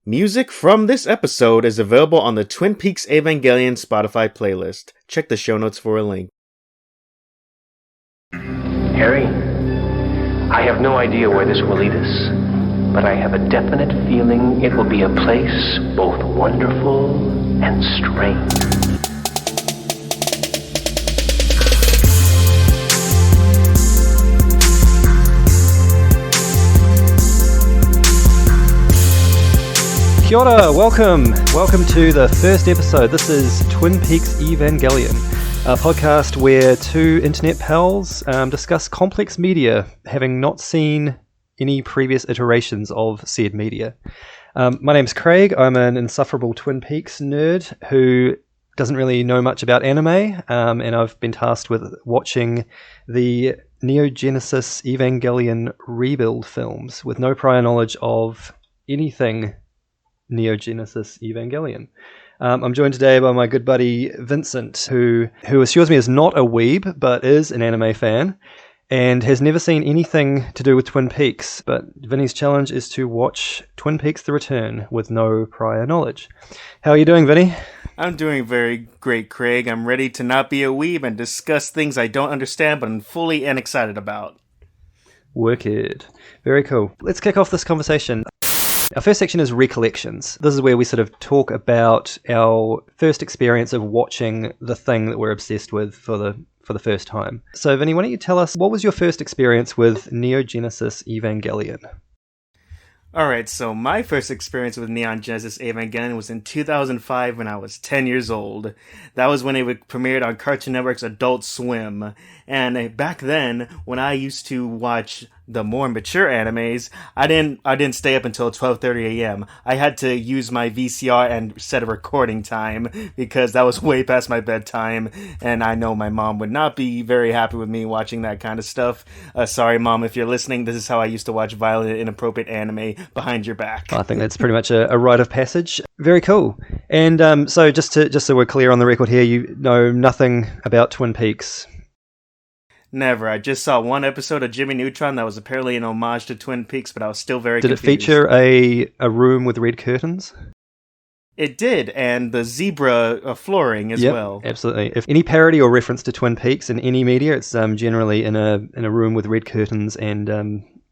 Music from this episode is available on the Twin Peaks Evangelion Spotify playlist. Check the show notes for a link. Harry, I have no idea where this will lead us, but I have a definite feeling it will be a place both wonderful and strange. Kia ora, welcome to the first episode. This is Twin Peaks Evangelion, a podcast where two internet pals discuss complex media, having not seen any previous iterations of said media. My name's Craig. I'm an insufferable Twin Peaks nerd who doesn't really know much about anime, and I've been tasked with watching the Neogenesis Evangelion Rebuild films with no prior knowledge of anything Neogenesis Evangelion. I'm joined today by my good buddy Vincent, who assures me is not a weeb, but is an anime fan, and has never seen anything to do with Twin Peaks. But Vinny's challenge is to watch Twin Peaks The Return with no prior knowledge. How are you doing, Vinny? I'm doing very great, Craig. I'm ready to not be a weeb and discuss things I don't understand, but I'm fully and excited about. Wicked. Very cool. Let's kick off this conversation. Our first section is recollections. This is where we sort of talk about our first experience of watching the thing that we're obsessed with for the first time. So, Vinny, why don't you tell us, what was your first experience with Neogenesis Evangelion? Alright, so my first experience with Neogenesis Evangelion was in 2005 when I was 10 years old. That was when it premiered on Cartoon Network's Adult Swim. And back then, when I used to watch the more mature animes, I didn't stay up until 12:30 a.m. I had to use my VCR and set a recording time because that was way past my bedtime, and I know my mom would not be very happy with me watching that kind of stuff. Sorry, Mom, if you're listening, this is how I used to watch violent, inappropriate anime behind your back. I think that's pretty much a rite of passage. Very cool. And so just so we're clear on the record here, you know nothing about Twin Peaks. Never. I just saw one episode of Jimmy Neutron that was apparently an homage to Twin Peaks, but I was still very confused. Did it feature a room with red curtains? It did, and the zebra flooring as well. Absolutely. If any parody or reference to Twin Peaks in any media, it's generally in a room with red curtains and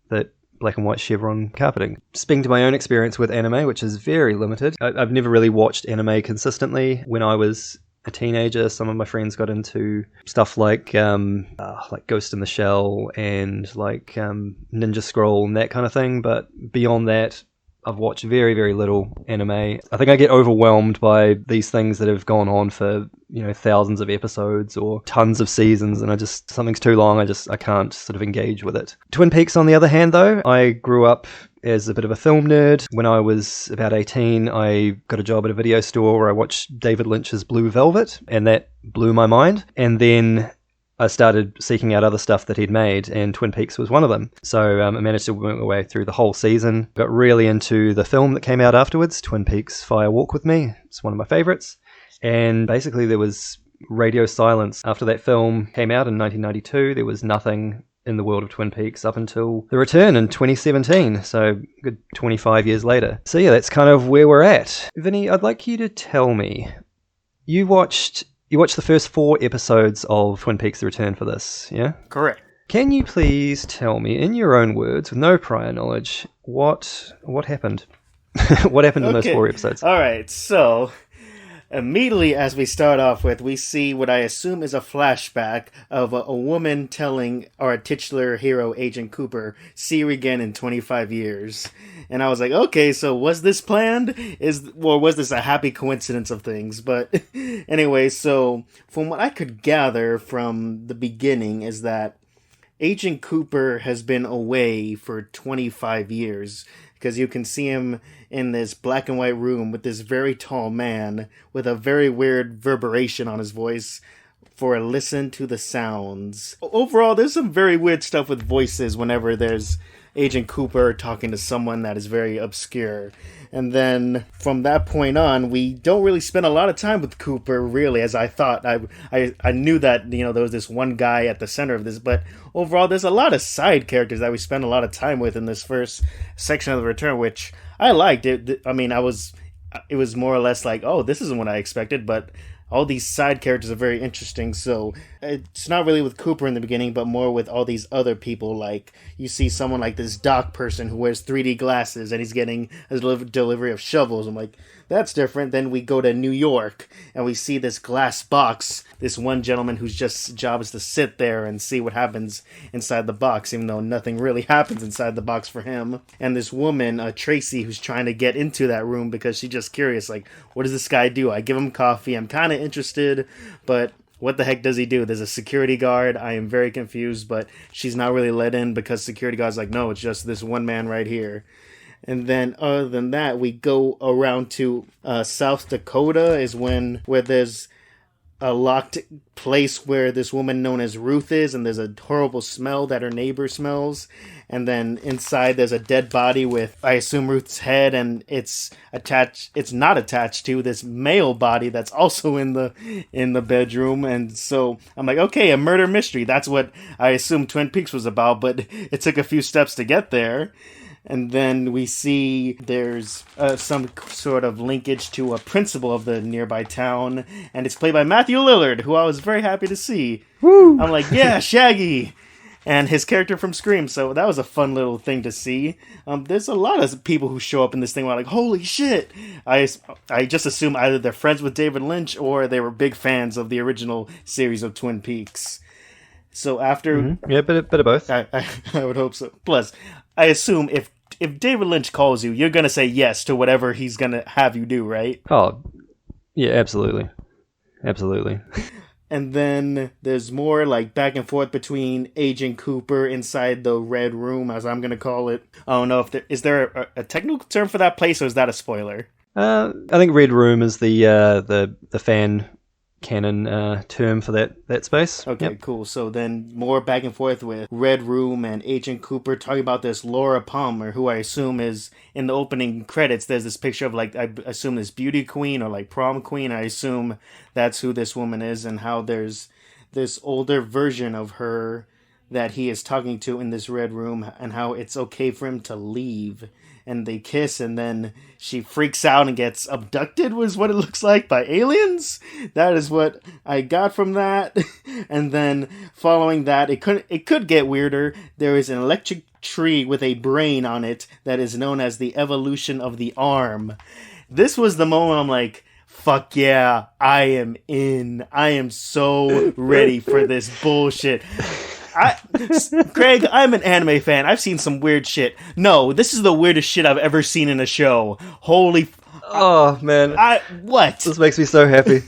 that black and white chevron carpeting. Speaking to my own experience with anime, which is very limited, I've never really watched anime consistently. When I was a teenager, some of my friends got into stuff like Ghost in the Shell and like Ninja Scroll and that kind of thing. But beyond that, I've watched very, very little anime. I think I get overwhelmed by these things that have gone on for, thousands of episodes or tons of seasons, and something's too long. I can't sort of engage with it. Twin Peaks, on the other hand, though, I grew up as a bit of a film nerd. When I was about 18, I got a job at a video store where I watched David Lynch's Blue Velvet, and that blew my mind. And then I started seeking out other stuff that he'd made, and Twin Peaks was one of them. So I managed to work my way through the whole season, got really into the film that came out afterwards, Twin Peaks Fire Walk With Me. It's one of my favorites. And basically there was radio silence after that film came out in 1992. There was nothing in the world of Twin Peaks up until The Return in 2017, so a good 25 years later. So yeah, that's kind of where we're at. Vinny, I'd like you to tell me, you watched the first 4 episodes of Twin Peaks The Return for this, yeah? Correct. Can you please tell me, in your own words, with no prior knowledge, what happened? What happened in those 4 episodes? All right, so immediately as we start off with, we see what I assume is a flashback of a woman telling our titular hero, Agent Cooper, see you again in 25 years. And I was like, okay, so was this planned? Or was this a happy coincidence of things? But anyway, so from what I could gather from the beginning is that Agent Cooper has been away for 25 years. Because you can see him in this black and white room with this very tall man with a very weird reverberation on his voice for a listen to the sounds. Overall, there's some very weird stuff with voices whenever there's Agent Cooper talking to someone that is very obscure. And then from that point on, we don't really spend a lot of time with Cooper, really, as I thought. I knew that, there was this one guy at the center of this, but overall, there's a lot of side characters that we spend a lot of time with in this first section of the Return, which I liked. It was more or less like, oh, this isn't what I expected, but all these side characters are very interesting. So it's not really with Cooper in the beginning, but more with all these other people. Like, you see someone like this doc person who wears 3D glasses and he's getting a delivery of shovels. I'm like, that's different. Then we go to New York and we see this glass box, this one gentleman whose job is to sit there and see what happens inside the box, even though nothing really happens inside the box for him. And this woman, Tracy, who's trying to get into that room because she's just curious, like, what does this guy do? I give him coffee. I'm kind of interested, but what the heck does he do? There's a security guard. I am very confused, but she's not really let in because security guard's like, no, it's just this one man right here. And then other than that, we go around to South Dakota where there's a locked place where this woman known as Ruth is, and there's a horrible smell that her neighbor smells. And then inside there's a dead body with, I assume, Ruth's head, and it's not attached to this male body that's also in the bedroom. And so I'm like, okay, a murder mystery. That's what I assumed Twin Peaks was about, but it took a few steps to get there. And then we see there's some sort of linkage to a principal of the nearby town, and it's played by Matthew Lillard, who I was very happy to see. Woo! I'm like, yeah, Shaggy! And his character from Scream, so that was a fun little thing to see. There's a lot of people who show up in this thing where I'm like, holy shit! I just assume either they're friends with David Lynch or they were big fans of the original series of Twin Peaks. So after... Mm-hmm. Yeah, bit of both. I would hope so. Plus, I assume if David Lynch calls you, you're going to say yes to whatever he's going to have you do, right? Oh, yeah, absolutely. Absolutely. And then there's more like back and forth between Agent Cooper inside the Red Room, as I'm going to call it. I don't know if is there a technical term for that place, or is that a spoiler? I think Red Room is the fan canon term for that space. Okay, yep. Cool. So then more back and forth with Red Room and Agent Cooper talking about this Laura Palmer, who I assume is in the opening credits. There's this picture of, like, I assume this beauty queen or like prom queen. I assume that's who this woman is, and how there's this older version of her that he is talking to in this Red Room, and how it's okay for him to leave. And they kiss, and then she freaks out and gets abducted, was what it looks like, by aliens. That is what I got from that. And then following that, it could get weirder. There is an electric tree with a brain on it that is known as the evolution of the arm. This was the moment I'm like, fuck yeah, I am in. I am so ready for this bullshit. Craig, I'm an anime fan. I've seen some weird shit. No, this is the weirdest shit I've ever seen in a show. Holy... Oh, man. What? This makes me so happy.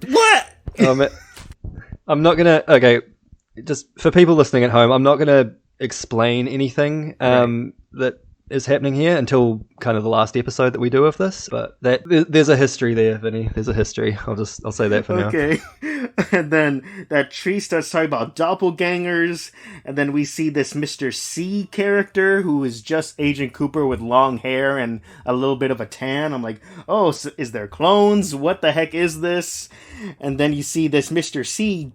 What? Oh, man. I'm not gonna... Okay, just for people listening at home, I'm not gonna explain anything that is happening here until kind of the last episode that we do of this, but there's a history there, Vinny. There's a history. I'll say that for now. Okay. And then that tree starts talking about doppelgangers, and then we see this Mr. C character who is just Agent Cooper with long hair and a little bit of a tan. I'm like, oh, so is there clones? What the heck is this? And then you see this Mr. C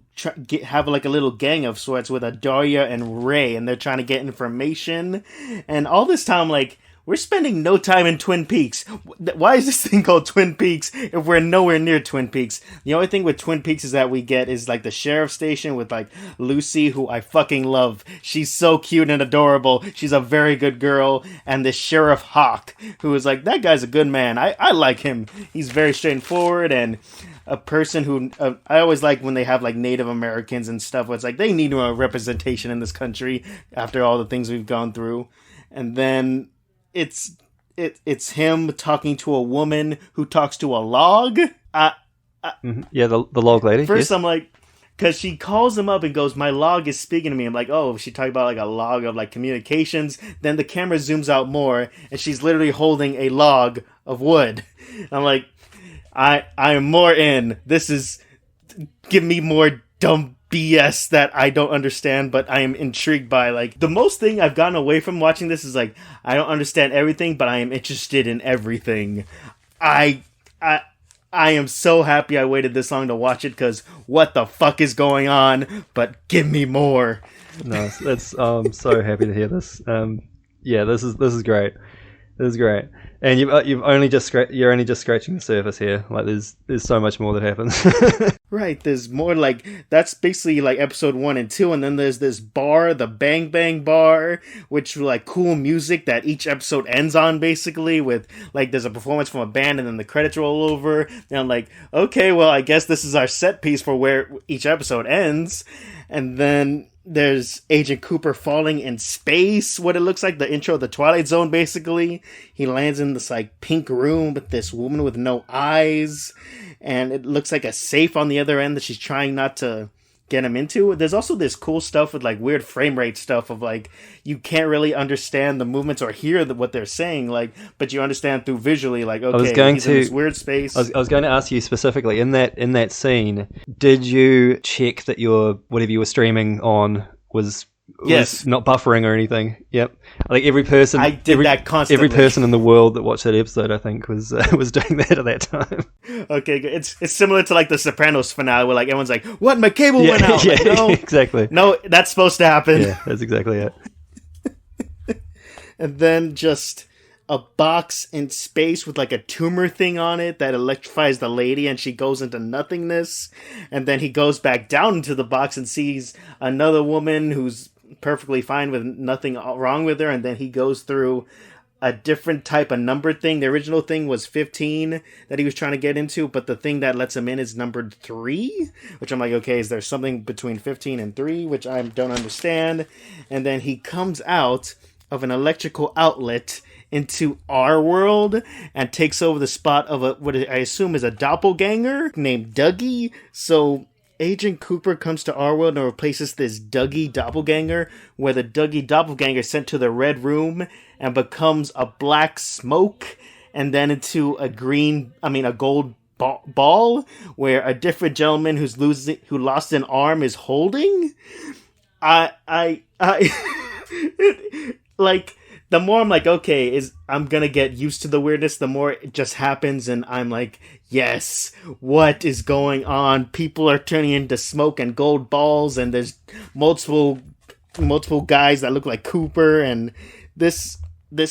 have like a little gang of sorts with Daria and Ray, and they're trying to get information. And all this time, like, we're spending no time in Twin Peaks. Why is this thing called Twin Peaks if we're nowhere near Twin Peaks? The only thing with Twin Peaks is that we get is like the sheriff station with like Lucy, who I fucking love. She's so cute and adorable. She's a very good girl. And this Sheriff Hawk, who is like, that guy's a good man. I like him. He's very straightforward and a person who I always like when they have like Native Americans and stuff. Where it's like they need a representation in this country after all the things we've gone through. And then it's him talking to a woman who talks to a log. Yeah, the log lady. First, yes. I'm like, because she calls him up and goes, "My log is speaking to me." I'm like, oh, she talking about like a log of like communications. Then the camera zooms out more, and she's literally holding a log of wood. I'm like, I am more in. This is give me more dumb BS that I don't understand, but I am intrigued by. Like, the most thing I've gotten away from watching this is like, I don't understand everything, but I am interested in everything. I am so happy I waited this long to watch it, because what the fuck is going on? But give me more. Nice. That's I'm so happy to hear this. Yeah, this is great. This is great. And you're only just scratching the surface here. Like there's so much more that happens. Right, there's more. Like, that's basically like episode 1 and 2, and then there's this bar, the Bang Bang Bar, which like cool music that each episode ends on, basically, with like there's a performance from a band and then the credits roll over. And I'm like, okay, well, I guess this is our set piece for where each episode ends. And then there's Agent Cooper falling in space, what it looks like, the intro of the Twilight Zone, basically. He lands in this, like, pink room with this woman with no eyes, and it looks like a safe on the other end that she's trying not to get him into. There's also this cool stuff with, like, weird frame rate stuff of, like, you can't really understand the movements or hear what they're saying, like, but you understand through visually, like, okay, he's in this weird space. I was going to ask you specifically, in that scene, did you check that whatever you were streaming on was not buffering or anything? Yep. Like every person, I did that constantly. Every person in the world that watched that episode, I think, was doing that at that time. Okay, good. It's similar to like the Sopranos finale, where like everyone's like, "What? My cable went out." Yeah, like, no, exactly. No, that's supposed to happen. Yeah, that's exactly it. And then just a box in space with like a tumor thing on it that electrifies the lady, and she goes into nothingness. And then he goes back down into the box and sees another woman who's perfectly fine with nothing wrong with her, and then he goes through a different type of number thing. The original thing was 15 that he was trying to get into, but the thing that lets him in is numbered 3, which I'm like, okay, is there something between 15 and 3, which I don't understand. And then he comes out of an electrical outlet into our world and takes over the spot of what I assume is a doppelganger named Dougie. So Agent Cooper comes to our world and replaces this Dougie doppelganger, where the Dougie doppelganger is sent to the red room and becomes a black smoke, and then into a gold ball, where a different gentleman who lost an arm is holding. Like, the more I'm like, okay, I'm gonna get used to the weirdness, the more it just happens, and I'm like, yes, what is going on? People are turning into smoke and gold balls, and there's multiple guys that look like Cooper, and this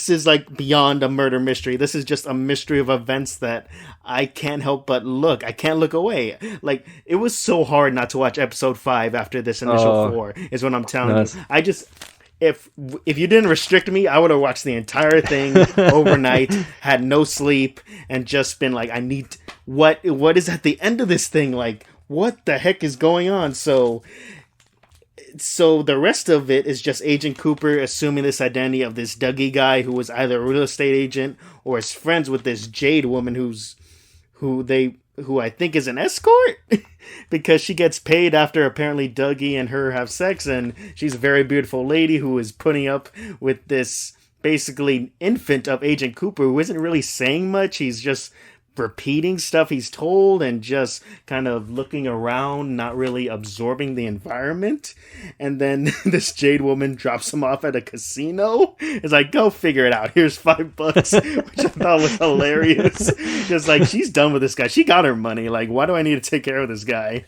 is like beyond a murder mystery. This is just a mystery of events that I can't help but look. I can't look away. Like, it was so hard not to watch episode 5 after this initial 4, is what I'm telling you. If you didn't restrict me, I would have watched the entire thing overnight, had no sleep, and just been like, I need... What is at the end of this thing? Like, what the heck is going on? So the rest of it is just Agent Cooper assuming this identity of this Dougie guy who was either a real estate agent or is friends with this Jade woman who I think is an escort because she gets paid after apparently Dougie and her have sex, and she's a very beautiful lady who is putting up with this basically infant of Agent Cooper who isn't really saying much. He's just repeating stuff he's told and just kind of looking around, not really absorbing the environment. And then this Jade woman drops him off at a casino. It's like, go figure it out. Here's $5, which I thought was hilarious. Just like, she's done with this guy. She got her money. Like, why do I need to take care of this guy?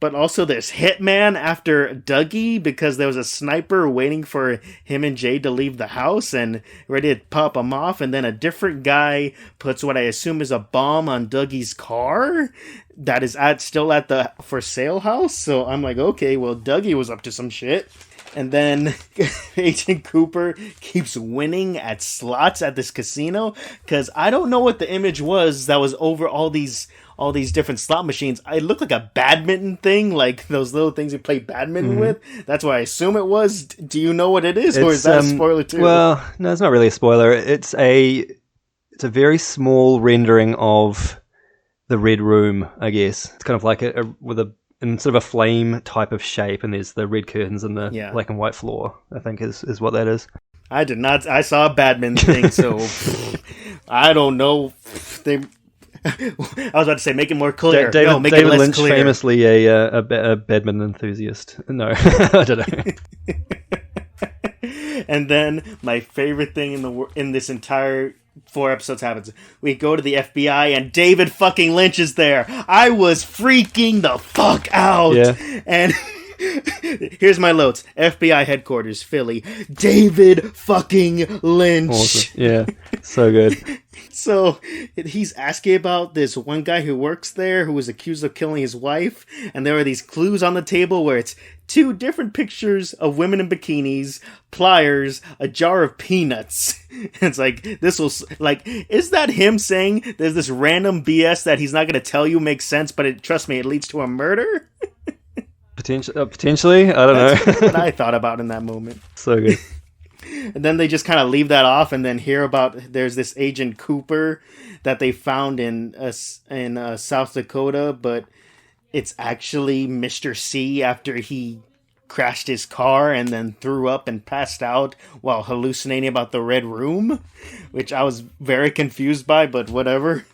But also there's Hitman after Dougie, because there was a sniper waiting for him and Jade to leave the house and ready to pop him off. And then a different guy puts what I assume is a bomb on Dougie's car that is still at the for sale house. So I'm like, okay, well, Dougie was up to some shit. And then Agent Cooper keeps winning at slots at this casino, because I don't know what the image was that was over all these different slot machines. It looked like a badminton thing, like those little things you play badminton with. That's what I assume it was. Do you know what it is, or is that a spoiler too? Well, no, it's not really a spoiler. It's a very small rendering of the Red Room, I guess. It's kind of like in sort of a flame type of shape, and there's the red curtains and the black and white floor, I think is what that is. I did not. I saw a badminton thing, so I don't know. I was about to say, make it more clear. David, no, make David it less Lynch, clear. famously a badminton enthusiast. No, I don't know. And then my favorite thing in this entire 4 episodes happens. We go to the FBI and David fucking Lynch is there. I was freaking the fuck out. Yeah. And here's my notes. FBI headquarters, Philly. David fucking Lynch. Awesome. Yeah, so good. So he's asking about this one guy who works there who was accused of killing his wife, and there are these clues on the table where it's 2 different pictures of women in bikinis, pliers, a jar of peanuts. It's like, this will, like, is that him saying there's this random BS that he's not going to tell you makes sense, but trust me, it leads to a murder? Potentially, I don't know. What I thought about in that moment. So good. And then they just kind of leave that off, and then hear about there's this Agent Cooper that they found in South Dakota, but it's actually Mr. C after he crashed his car and then threw up and passed out while hallucinating about the Red Room, which I was very confused by, but whatever.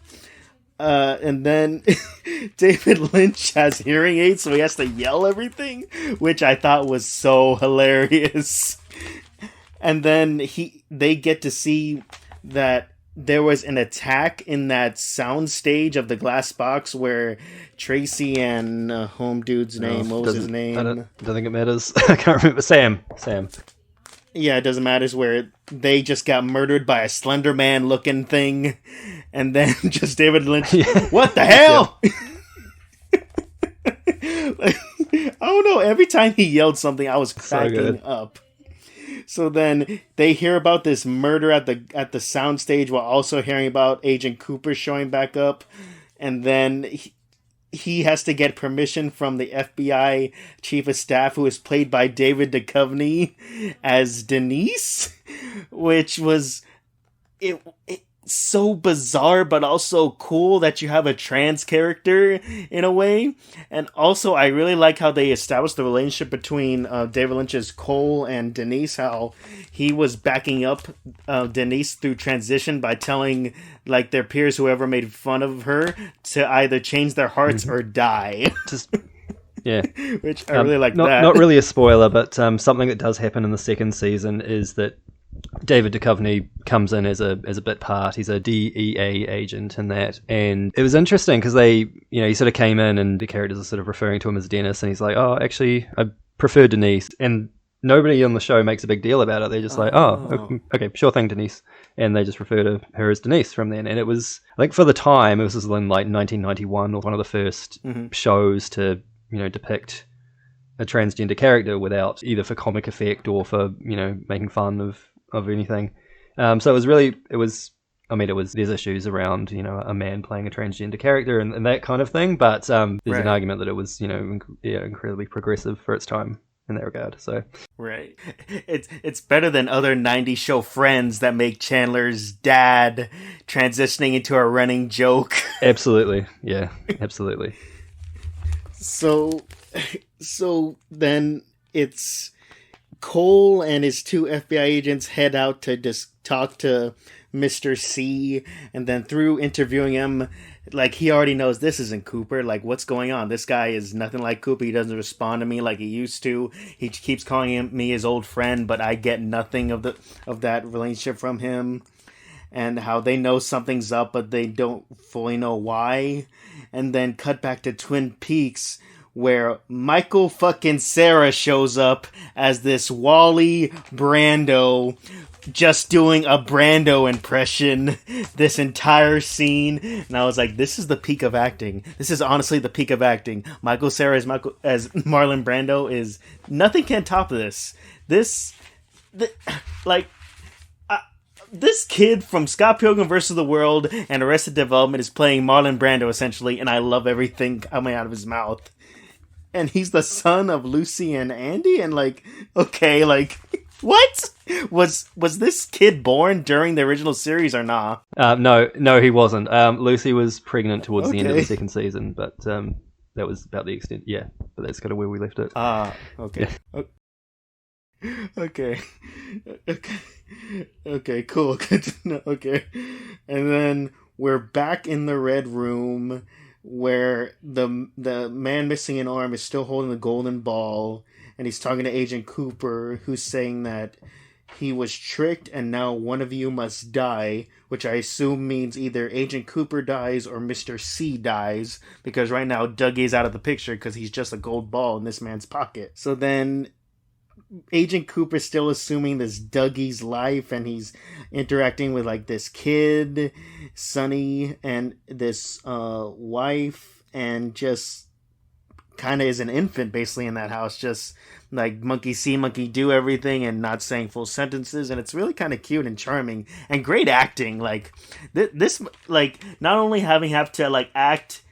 And then David Lynch has hearing aids, so he has to yell everything, which I thought was so hilarious. And then they get to see that there was an attack in that sound stage of the glass box where Tracy and home dude's name, what was his name? I don't think it matters. I can't remember. Sam. Yeah, it doesn't matter. It's where they just got murdered by a Slender Man looking thing. And then just David Lynch. Yeah. What the hell? Like, I don't know. Every time he yelled something, I was cracking up. So then they hear about this murder at the soundstage while also hearing about Agent Cooper showing back up. And then he has to get permission from the FBI chief of staff, who is played by David Duchovny as Denise, which was it so bizarre but also cool that you have a trans character in a way. And also I really like how they established the relationship between David Lynch's Cole and Denise, how he was backing up Denise through transition by telling like their peers, whoever made fun of her, to either change their hearts or die. Yeah. Which I really like that. Not really a spoiler, but something that does happen in the second season is that David Duchovny comes in as a bit part. He's a DEA agent in that, and it was interesting because he sort of came in and the characters are sort of referring to him as Dennis, and he's like, oh, actually, I prefer Denise, and nobody on the show makes a big deal about it. They're just like, oh, okay, sure thing, Denise, and they just refer to her as Denise from then. And it was like, for the time, it was in like 1991 or one of the first shows to depict a transgender character without either for comic effect or for making fun of anything. So there's issues around a man playing a transgender character and that kind of thing, but there's an argument that it was incredibly progressive for its time in that regard. So right, it's better than other 90s show Friends that make Chandler's dad transitioning into a running joke. Absolutely. Yeah, absolutely. So then it's Cole and his 2 FBI agents head out to just talk to Mr. C, and then through interviewing him, like, he already knows this isn't Cooper. Like, what's going on? This guy is nothing like Cooper. He doesn't respond to me like he used to. He keeps calling me his old friend, but I get nothing of that relationship from him. And how they know something's up, but they don't fully know why. And then cut back to Twin Peaks, where Michael fucking Cera shows up as this Wally Brando, just doing a Brando impression this entire scene. And I was like, this is the peak of acting. This is honestly the peak of acting. Michael Cera as Marlon Brando is... Nothing can top this. This kid from Scott Pilgrim vs. the World and Arrested Development is playing Marlon Brando, essentially, and I love everything coming out of his mouth. And he's the son of Lucy and Andy, and okay, what? Was this kid born during the original series or not? No, he wasn't. Lucy was pregnant towards the end of the second season, but that was about the extent. Yeah, but that's kind of where we left it. Okay. Okay. Okay, cool. Good to know. Okay. And then we're back in the Red Room where the man missing an arm is still holding the golden ball, and he's talking to Agent Cooper, who's saying that he was tricked and now one of you must die, which I assume means either Agent Cooper dies or Mr. C dies, because right now Dougie's out of the picture because he's just a gold ball in this man's pocket. So then Agent Cooper's still assuming this Dougie's life, and he's interacting with like this kid, Sonny, and this wife, and just kind of is an infant basically in that house, just like monkey see, monkey do everything and not saying full sentences. And it's really kind of cute and charming and great acting. Like this, like not only have to like act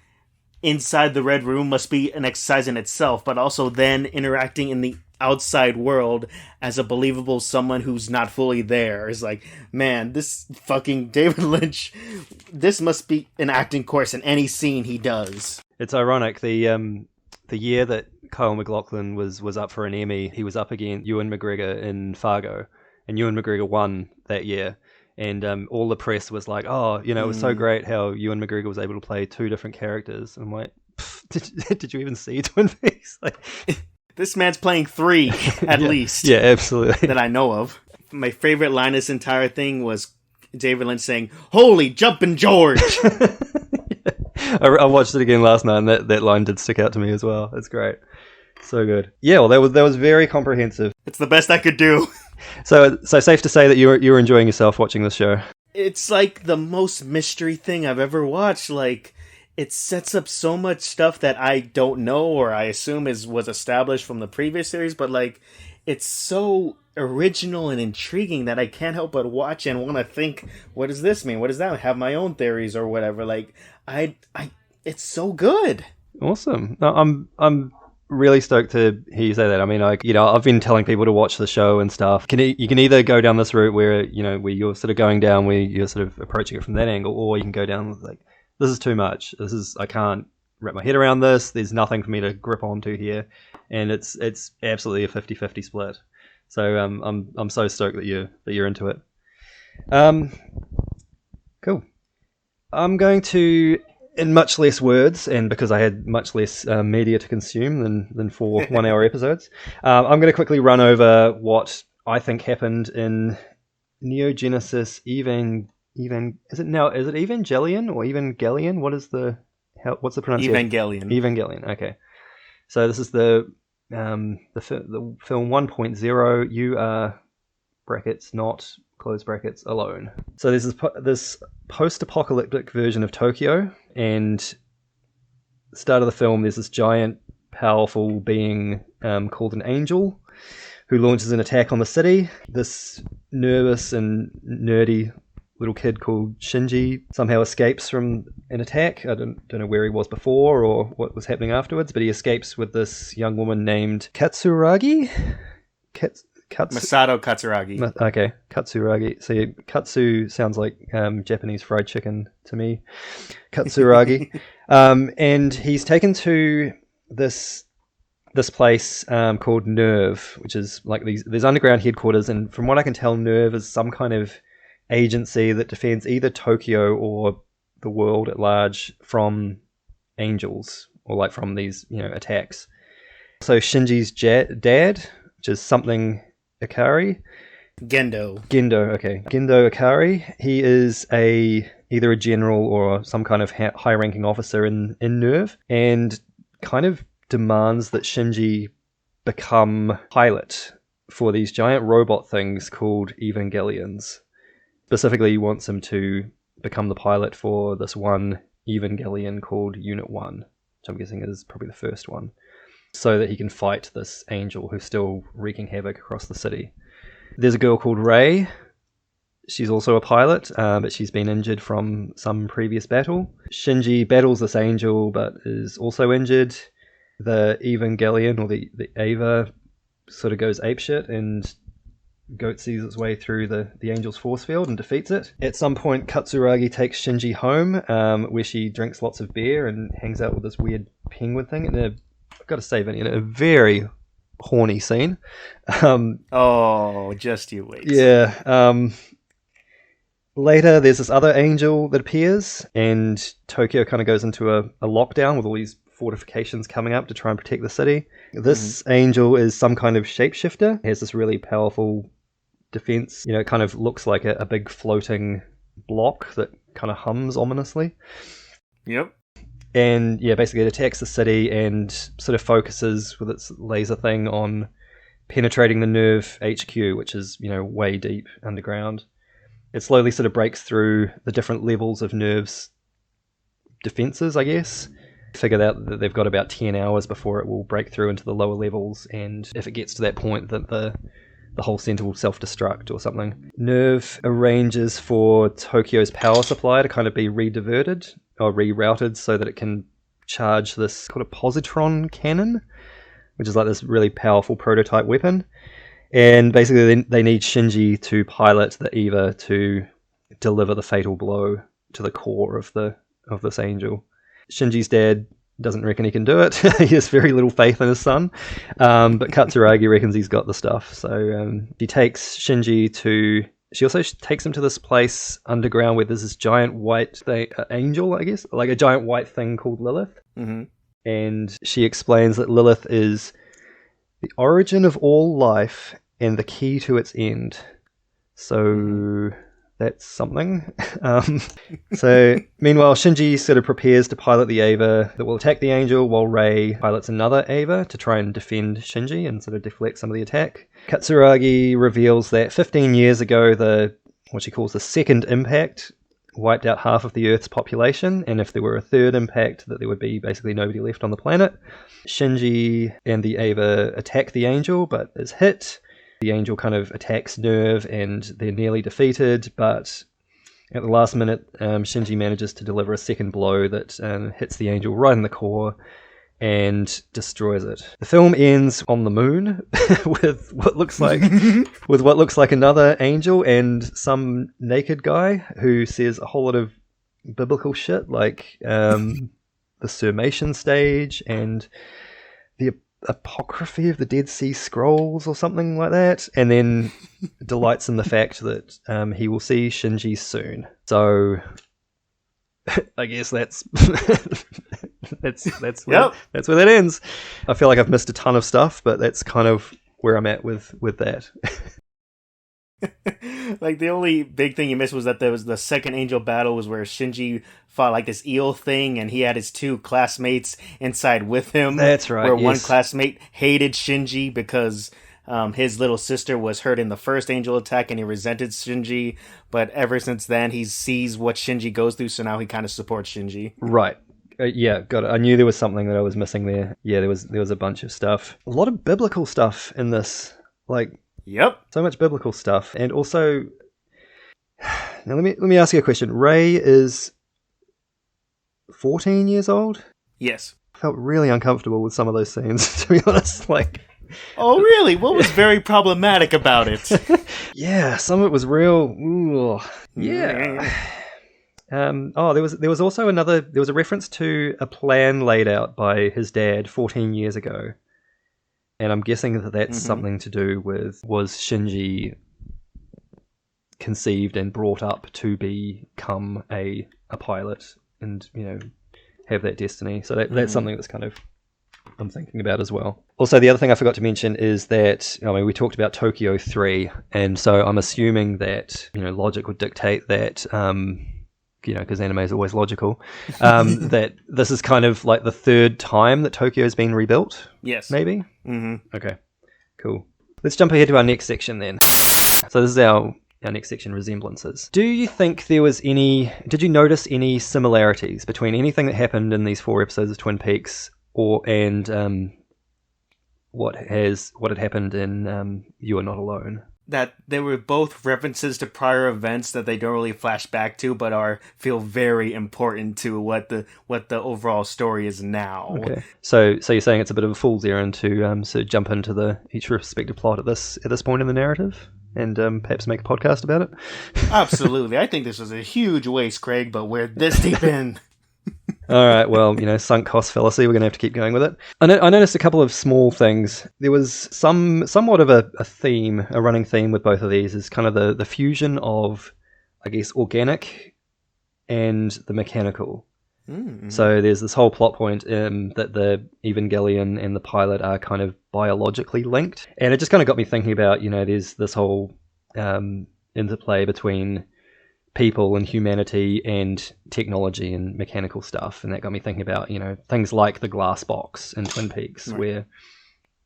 inside the Red Room must be an exercise in itself, but also then interacting in the outside world as a believable someone who's not fully there is like, man, this fucking David Lynch, this must be an acting course in any scene he does. It's ironic, the year that Kyle MacLachlan was up for an Emmy, he was up against Ewan McGregor in Fargo, and Ewan McGregor won that year. And all the press was like, oh, you know, it was so great how Ewan McGregor was able to play two different characters. And I'm like, did you even see Twin Peaks? Like, this man's playing 3 at least. Yeah, absolutely. That I know of. My favorite line of this entire thing was David Lynch saying, "Holy jumpin' George!" I watched it again last night, and that line did stick out to me as well. It's great. So good. Yeah, well, that was very comprehensive. It's the best I could do. So safe to say that you were enjoying yourself watching this show. It's like the most mystery thing I've ever watched. Like, it sets up so much stuff that I don't know, or I assume was established from the previous series, but like, it's so original and intriguing that I can't help but watch and want to think, what does this mean? What does that mean? Have my own theories or whatever. Like, it's so good. Awesome. No, I'm really stoked to hear you say that. I mean, like, you know, I've been telling people to watch the show and stuff. You can either go down this route where, you know, where you're sort of going down, where you're sort of approaching it from that angle, or you can go down like, this is too much. I can't wrap my head around this. There's nothing for me to grip onto here, and it's absolutely a 50-50 split. So I'm so stoked that you're into it. Cool. I'm going to, in much less words, and because I had much less media to consume than 4 1-hour episodes, I'm going to quickly run over what I think happened in Neogenesis is it Evangelion or Evangelion? What's the pronunciation? Evangelion. Okay. So this is the film 1.0. You are brackets not close brackets alone. So there's this post-apocalyptic version of Tokyo, and the start of the film, there's this giant, powerful being called an angel who launches an attack on the city. This nervous and nerdy little kid called Shinji somehow escapes from an attack. I don't know where he was before or what was happening afterwards, but he escapes with this young woman named Katsuragi? Masato Katsuragi. Okay, Katsuragi. See, Katsu sounds like Japanese fried chicken to me. Katsuragi. And he's taken to this place called Nerve, which is like there's underground headquarters, and from what I can tell, Nerve is some kind of agency that defends either Tokyo or the world at large from angels, or like from these, you know, attacks. So Shinji's dad, which is something Ikari. Gendo, okay. Gendo Ikari. He is either a general or some kind of high-ranking officer in Nerve, and kind of demands that Shinji become pilot for these giant robot things called Evangelions. Specifically, he wants him to become the pilot for this one Evangelion called Unit 1, which I'm guessing is probably the first one, so that he can fight this angel who's still wreaking havoc across the city. There's a girl called Rei. She's also a pilot, but she's been injured from some previous battle. Shinji battles this angel, but is also injured. The Evangelion, or the Eva, sort of goes apeshit and sees its way through the angel's force field and defeats it. At some point, Katsuragi takes Shinji home, where she drinks lots of beer and hangs out with this weird penguin thing. And I've got to say, Vinny, in a very horny scene. Oh, just you wait. Yeah. Later, there's this other angel that appears, and Tokyo kind of goes into a lockdown with all these fortifications coming up to try and protect the city. This angel is some kind of shapeshifter. He has this really powerful defense. You know, it kind of looks like a big floating block that kind of hums ominously. Yep. And yeah, basically it attacks the city and sort of focuses with its laser thing on penetrating the nerve HQ, which is, you know, way deep underground. It slowly sort of breaks through the different levels of nerves defenses, I guess. Figured out that they've got about 10 hours before it will break through into the lower levels, and if it gets to that point, that the whole center will self-destruct or something. Nerve arranges for Tokyo's power supply to kind of be rediverted or rerouted so that it can charge this called a positron cannon, which is like this really powerful prototype weapon. And basically they need Shinji to pilot the Eva to deliver the fatal blow to the core of this angel. Shinji's dad doesn't reckon he can do it. He has very little faith in his son. But Katsuragi reckons he's got the stuff. So she takes Shinji to... She also takes him to this place underground where there's this giant white angel, I guess. Like a giant white thing called Lilith. Mm-hmm. And she explains that Lilith is the origin of all life and the key to its end. So... that's something. So, meanwhile, Shinji sort of prepares to pilot the Eva that will attack the angel, while Rei pilots another Eva to try and defend Shinji and sort of deflect some of the attack. Katsuragi reveals that 15 years ago, what she calls the second impact wiped out half of the Earth's population, and if there were a third impact, that there would be basically nobody left on the planet. Shinji and the Eva attack the angel, but is hit. The angel kind of attacks Nerve and they're nearly defeated, but at the last minute, Shinji manages to deliver a second blow that hits the angel right in the core and destroys it. The film ends on the moon with what looks like another angel and some naked guy who says a whole lot of biblical shit, like the Summation stage and the Apocryphy of the Dead Sea Scrolls or something like that, and then delights in the fact that he will see Shinji soon. So I guess that's where that ends. I feel like I've missed a ton of stuff, but that's kind of where I'm at with that. Like, the only big thing you missed was that there was the second angel battle was where Shinji fought like this eel thing, and he had his two classmates inside with him. That's right. Where one classmate hated Shinji because his little sister was hurt in the first angel attack, and he resented Shinji. But ever since then, he sees what Shinji goes through, so now he kind of supports Shinji. Right. Yeah, got it. I knew there was something that I was missing there. Yeah, there was a bunch of stuff. A lot of biblical stuff in this. Like... Yep. So much biblical stuff. And also, now let me ask you a question. Rei is 14 years old? Yes. I felt really uncomfortable with some of those scenes, to be honest. Like, oh, really? What was very problematic about it? Yeah, some of it was real. Ooh, yeah. There was also there was a reference to a plan laid out by his dad 14 years ago. And I'm guessing that that's something to do with, was Shinji conceived and brought up to become a pilot and, you know, have that destiny. So that's something that's kind of I'm thinking about as well. Also, the other thing I forgot to mention is that, I mean, we talked about Tokyo 3, and so I'm assuming that, you know, logic would dictate that, you know, because anime is always logical, that this is kind of like the third time that Tokyo has been rebuilt. Yes. Maybe? Mm-hmm. Okay, cool. Let's jump ahead to our next section then. So this is our next section, resemblances. Do you think there was did you notice any similarities between anything that happened in these 4 episodes of Twin Peaks and what had happened in You Are Not Alone? That they were both references to prior events that they don't really flash back to, but feel very important to what the overall story is now. Okay, so you're saying it's a bit of a fool's errand to sort of jump into each respective plot at this point in the narrative, and perhaps make a podcast about it. Absolutely, I think this was a huge waste, Craig, but we're this deep in. All right, well, you know, sunk cost fallacy. We're going to have to keep going with it. I noticed a couple of small things. There was somewhat of a theme, a running theme with both of these, is kind of the fusion of I guess, organic and the mechanical. Mm-hmm. So there's this whole plot point that the Evangelion and the pilot are kind of biologically linked. And it just kind of got me thinking about, there's this whole interplay between people and humanity and technology and mechanical stuff. And that got me thinking about, things like the glass box in Twin Peaks, right. where,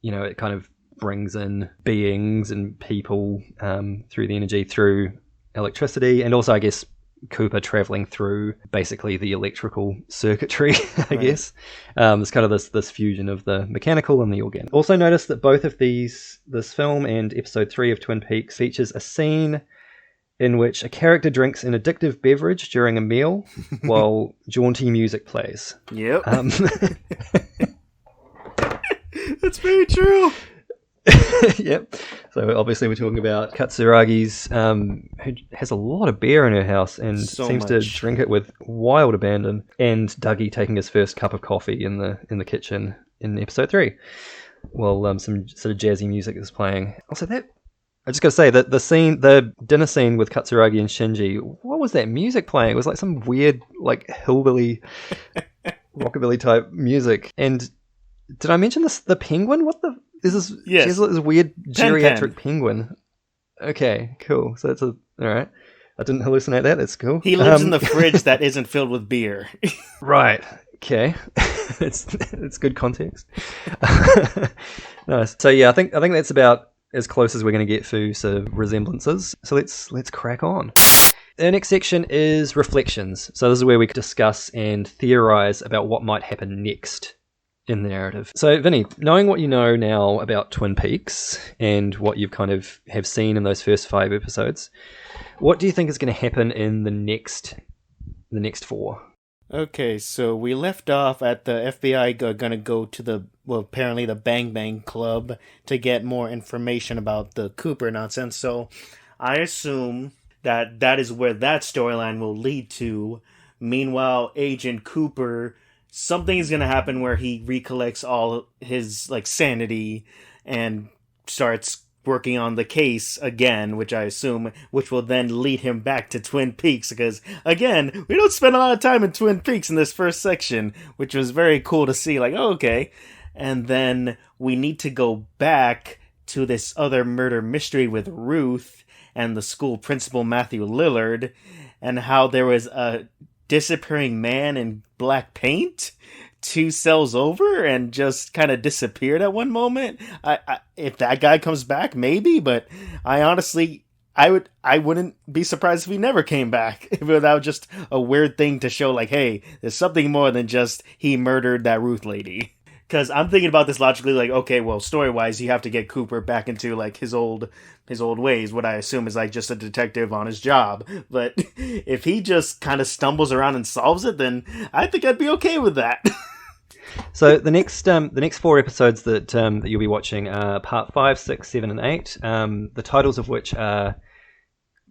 it kind of brings in beings and people through the energy, through electricity, and also, I guess, Cooper traveling through basically the electrical circuitry, I guess. It's kind of this fusion of the mechanical and the organic. Also notice that both of this film and episode 3 of Twin Peaks features a scene in which a character drinks an addictive beverage during a meal while jaunty music plays. Yep. That's very true. Yep. So obviously we're talking about Katsuragi's, who has a lot of beer in her house and seems to drink it with wild abandon, and Dougie taking his first cup of coffee in the kitchen in episode 3, while some sort of jazzy music is playing. Also, I just got to say that the dinner scene with Katsuragi and Shinji, what was that music playing? It was like some weird, like, hillbilly, rockabilly type music. And did I mention this? The penguin? What the? Yes. She has this weird geriatric penguin. Okay, cool. So that's all right. I didn't hallucinate that. That's cool. He lives in the fridge that isn't filled with beer. Right. Okay. it's good context. Nice. So yeah, I think that's about as close as we're going to get to sort of resemblances. So let's crack on. The next section is reflections. So this is where we discuss and theorize about what might happen next in the narrative. So Vinny, knowing what you know now about Twin Peaks and what you've kind of have seen in those first 5 episodes, what do you think is going to happen in the next 4? Okay, so we left off at the FBI gonna go to apparently the Bang Bang Club to get more information about the Cooper nonsense. So I assume that is where that storyline will lead to. Meanwhile, Agent Cooper, something is going to happen where he recollects all his sanity and starts working on the case again, which will then lead him back to Twin Peaks, because again, we don't spend a lot of time in Twin Peaks in this first section, which was very cool to see, okay. And then we need to go back to this other murder mystery with Ruth and the school principal Matthew Lillard, and how there was a disappearing man in black paint 2 cells over and just kind of disappeared at one moment. If that guy comes back, maybe, but I honestly, I wouldn't be surprised if he never came back, without just a weird thing to show, hey, there's something more than just he murdered that Ruth lady. Because I'm thinking about this logically, okay, well, story-wise, you have to get Cooper back into, his old ways, what I assume is, just a detective on his job. But if he just kind of stumbles around and solves it, then I think I'd be okay with that. So the next 4 episodes that you'll be watching are Part 5, 6, 7, and 8, the titles of which are,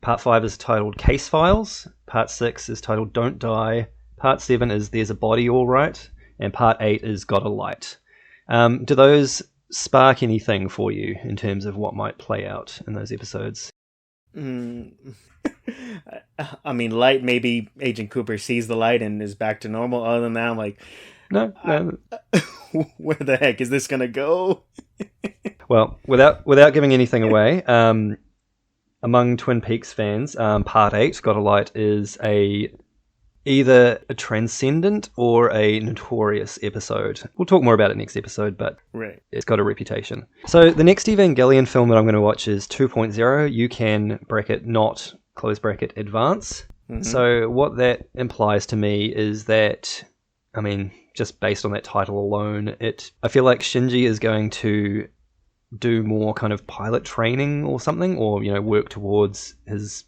Part 5 is titled Case Files, Part 6 is titled Don't Die, Part 7 is There's a Body All Right, and Part 8 is Got a Light. Do those spark anything for you in terms of what might play out in those episodes? I mean, light, maybe Agent Cooper sees the light and is back to normal. Other than that, I'm like, no. Where the heck is this going to go? Well, without giving anything away, among Twin Peaks fans, Part 8, Got a Light, is either a transcendent or a notorious episode. We'll talk more about it next episode, but right. It's got a reputation. So the next Evangelion film that I'm going to watch is 2.0, You Can bracket not close bracket advance. Mm-hmm. So what that implies to me is that, just based on that title alone, I feel like Shinji is going to do more kind of pilot training or something, or work towards his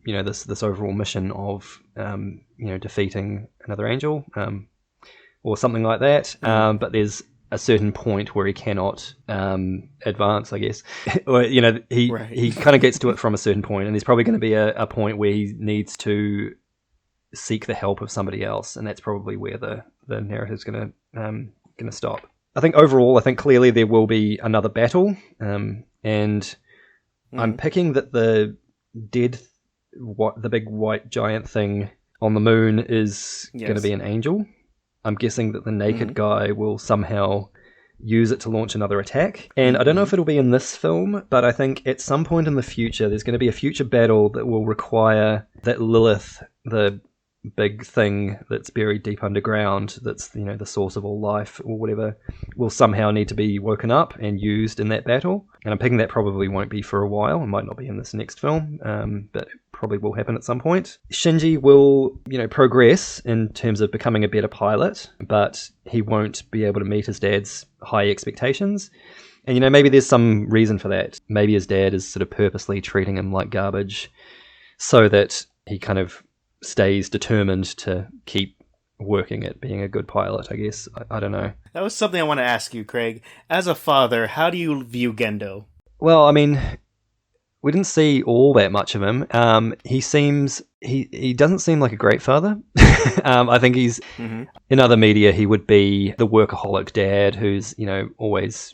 this overall mission of defeating another angel, or something like that. But there's a certain point where he cannot advance, I guess. Or he kind of gets to it from a certain point, and there's probably going to be a point where he needs to seek the help of somebody else, and that's probably where the narrative's going to stop. I think clearly there will be another battle, and I'm picking that the dead what the big white giant thing on the moon is going to be an angel. I'm guessing that the naked guy will somehow use it to launch another attack. And I don't know if it'll be in this film, but I think at some point in the future, there's going to be a future battle that will require that Lilith, the big thing that's buried deep underground, that's, you know, the source of all life or whatever, will somehow need to be woken up and used in that battle. And I'm picking that probably won't be for a while. It might not be in this next film, but it probably will happen at some point. Shinji will, you know, progress in terms of becoming a better pilot, but he won't be able to meet his dad's high expectations. And, you know, maybe there's some reason for that. Maybe his dad is sort of purposely treating him like garbage so that he kind of stays determined to keep working at being a good pilot, I guess. I don't know. That was something I want to ask you, Craig. As a father, how do you view Gendo? Well, I mean, we didn't see all that much of him. He doesn't seem like a great father. I think he's in other media he would be the workaholic dad who's, you know, always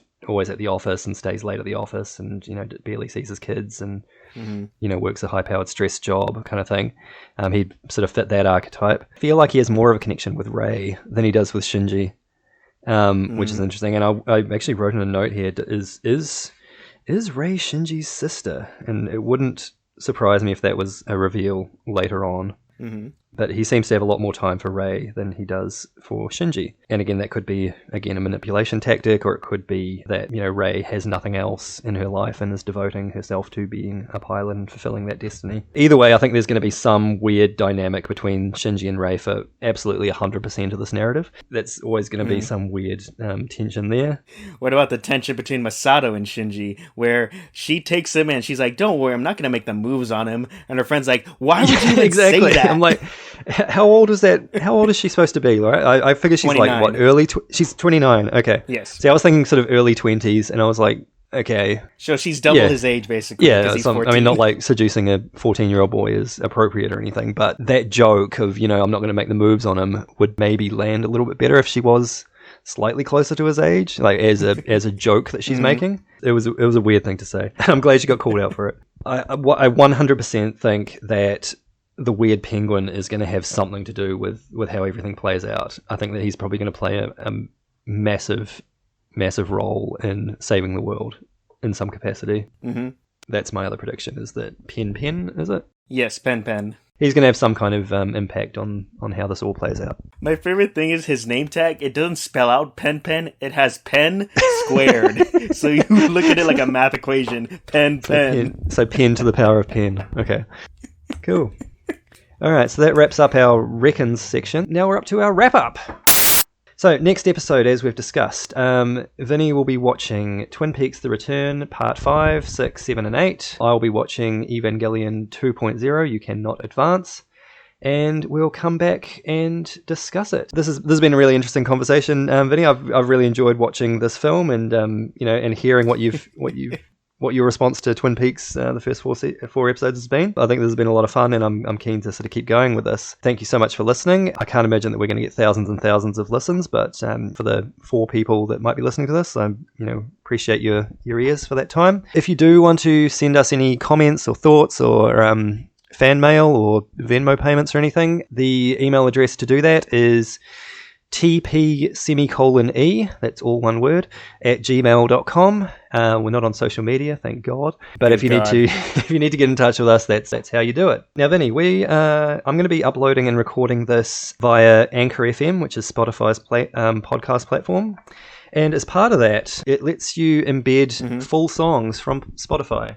at the office and stays late at the office and, you know, barely sees his kids and you know, works a high-powered stress job kind of thing. He'd sort of fit that archetype. I feel like he has more of a connection with Rei than he does with Shinji, which is interesting. And I actually wrote in a note here: is Rei Shinji's sister? And it wouldn't surprise me if that was a reveal later on. But he seems to have a lot more time for Rei than he does for Shinji. And again, that could be, a manipulation tactic, or it could be that, you know, Rei has nothing else in her life and is devoting herself to being a pilot and fulfilling that destiny. Either way, I think there's going to be some weird dynamic between Shinji and Rei for absolutely 100% of this narrative. That's always going to be some weird tension there. What about the tension between Masato and Shinji, where she takes him in, she's like, don't worry, I'm not going to make the moves on him. And her friend's like, why would you even say that? I'm like, how old is that? How old is she supposed to be? Right? I figure she's 29. like, what, she's 29. Okay. Yes. See, I was thinking sort of early 20s, and I was like, okay. So she's double his age, basically. Yeah, I mean, not like seducing a 14-year-old boy is appropriate or anything, but that joke of, you know, I'm not going to make the moves on him would maybe land a little bit better if she was slightly closer to his age, like as a joke that she's making. It was a weird thing to say. I'm glad she got called out for it. I 100% think that the weird penguin is going to have something to do with how everything plays out. I think that he's probably going to play a massive role in saving the world in some capacity. That's my other prediction, is that Pen, is it? Yes, Pen. He's going to have some kind of impact on how this all plays out. My favorite thing is his name tag. It doesn't spell out Pen. It has pen squared. So you look at it like a math equation. Pen. So pen to the power of pen. Okay. Cool. All right, so that wraps up our Reckons section. Now we're up to our wrap-up. So, next episode, as we've discussed, Vinny will be watching Twin Peaks The Return, Part 5, 6, 7, and 8. I'll be watching Evangelion 2.0, You Cannot Advance. And we'll come back and discuss it. This has been a really interesting conversation, Vinny. I've really enjoyed watching this film and and hearing what your response to Twin Peaks, the first four episodes, has been. I think this has been a lot of fun, and I'm keen to sort of keep going with this. Thank you so much for listening. I can't imagine that we're going to get thousands and thousands of listens, but for the 4 people that might be listening to this, I appreciate your ears for that time. If you do want to send us any comments or thoughts or fan mail or Venmo payments or anything, the email address to do that is tp:/e, that's all one word, @gmail.com. We're not on social media, thank God. But if you need to get in touch with us, that's how you do it. Now, Vinny, I'm going to be uploading and recording this via Anchor FM, which is Spotify's podcast platform. And as part of that, it lets you embed full songs from Spotify.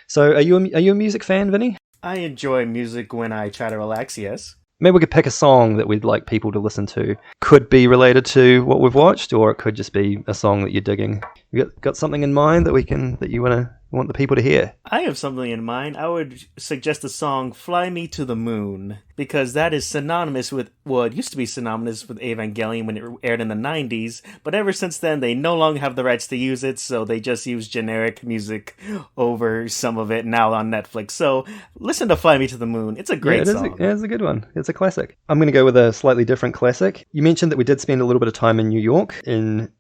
So, are you a music fan, Vinny? I enjoy music when I try to relax, yes. Maybe we could pick a song that we'd like people to listen to. Could be related to what we've watched, or it could just be a song that you're digging. You got something in mind that you want the people to hear? I have something in mind. I would suggest the song "Fly Me to the Moon," because that is synonymous with, well, it used to be synonymous with Evangelion when it aired in the 90s, but ever since then they no longer have the rights to use it, so they just use generic music over some of it now on Netflix. So listen to "Fly Me to the Moon." It's a great song. It's a good one. It's a classic. I'm going to go with a slightly different classic. You mentioned that we did spend a little bit of time in New York in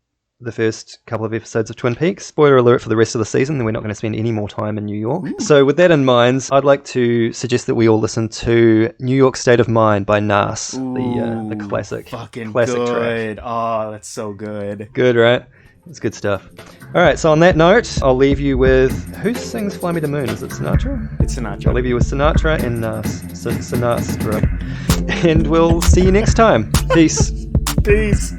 the first couple of episodes of Twin Peaks. Spoiler alert for the rest of the season, then we're not going to spend any more time in New York. So with that in mind, I'd like to suggest that we all listen to New York State of Mind by Nas, the classic Fucking classic good. track. Oh, that's so good. Good, right? It's good stuff. All right, so on that note, I'll leave you with... Who sings Fly Me to the Moon? Is it Sinatra? It's Sinatra. I'll leave you with Sinatra and Nas. Sinatra. And we'll see you next time. Peace. Peace.